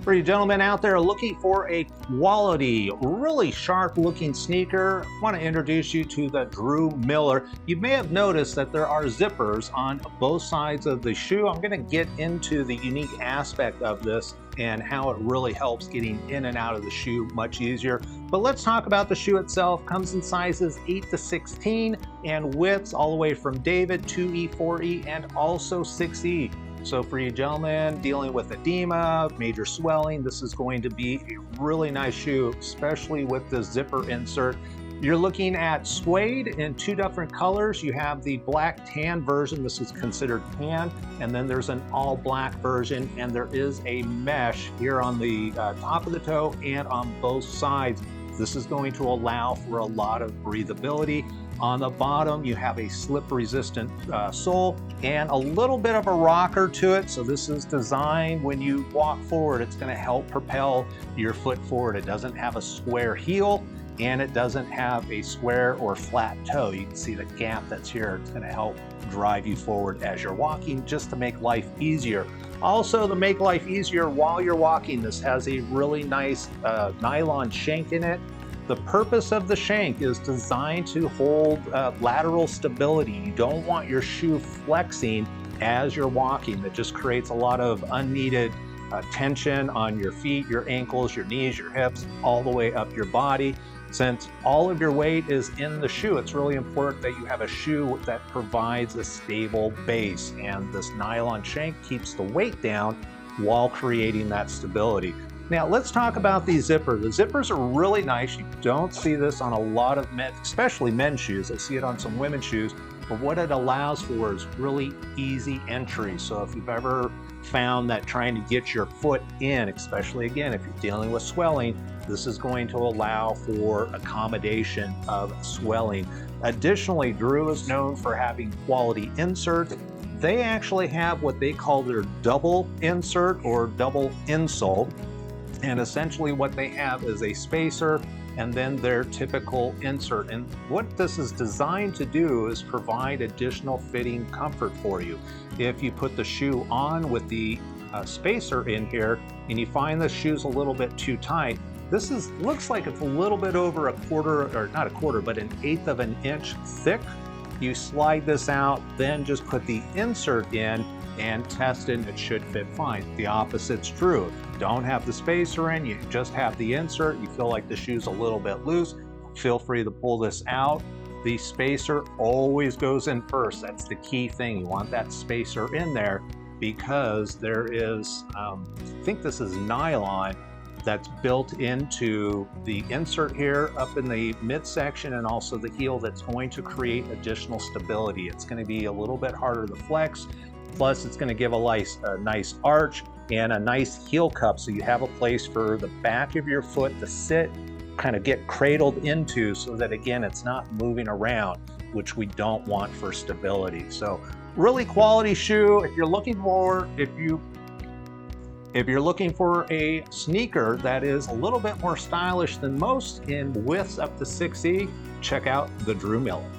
For you gentlemen out there looking for a quality, really sharp looking sneaker, I want to introduce you to the Drew Miller. You may have noticed that there are zippers on both sides of the shoe. I'm going to get into the unique aspect of this and how it really helps getting in and out of the shoe much easier. But let's talk about the shoe itself. Comes in sizes 8 to 16 and widths all the way from David, 2E, 4E, and also 6E. So for you gentlemen dealing with edema, major swelling, this is going to be a really nice shoe, especially with the zipper insert. You're looking at suede in two different colors. You have the black tan version, this is considered tan, and then there's an all black version, and there is a mesh here on the top of the toe and on both sides. This is going to allow for a lot of breathability. On the bottom, you have a slip-resistant sole and a little bit of a rocker to it. So this is designed when you walk forward, it's going to help propel your foot forward. It doesn't have a square heel and it doesn't have a square or flat toe. You can see the gap that's here. It's going to help drive you forward as you're walking, just to make life easier. Also, to make life easier while you're walking, this has a really nice nylon shank in it. The purpose of the shank is designed to hold lateral stability. You don't want your shoe flexing as you're walking. That just creates a lot of unneeded tension on your feet, your ankles, your knees, your hips, all the way up your body. Since all of your weight is in the shoe, it's really important that you have a shoe that provides a stable base, and this nylon shank keeps the weight down while creating that stability. Now let's talk about the zipper. The zippers are really nice. You don't see this on a lot of men, especially men's shoes. I see it on some women's shoes, but what it allows for is really easy entry. So if you've ever found that trying to get your foot in, especially again, if you're dealing with swelling, this is going to allow for accommodation of swelling. Additionally, Drew is known for having quality inserts. They actually have what they call their double insert or double insole. And essentially what they have is a spacer and then their typical insert. And what this is designed to do is provide additional fitting comfort for you. If you put the shoe on with the spacer in here and you find the shoe's a little bit too tight, this looks like it's a little bit over a quarter, or not a quarter, but an eighth of an inch thick. You slide this out, then just put the insert in and test it, and it should fit fine. The opposite's true. If you don't have the spacer in, you just have the insert, you feel like the shoe's a little bit loose, feel free to pull this out. The spacer always goes in first. That's the key thing. You want that spacer in there because there is, I think this is nylon that's built into the insert here up in the midsection and also the heel, that's going to create additional stability. It's going to be a little bit harder to flex. Plus, it's going to give a nice arch and a nice heel cup, so you have a place for the back of your foot to sit, kind of get cradled into, so that again, it's not moving around, which we don't want for stability. So really quality shoe. If you're looking for a sneaker that is a little bit more stylish than most in widths up to 6E, check out the Drew Miller.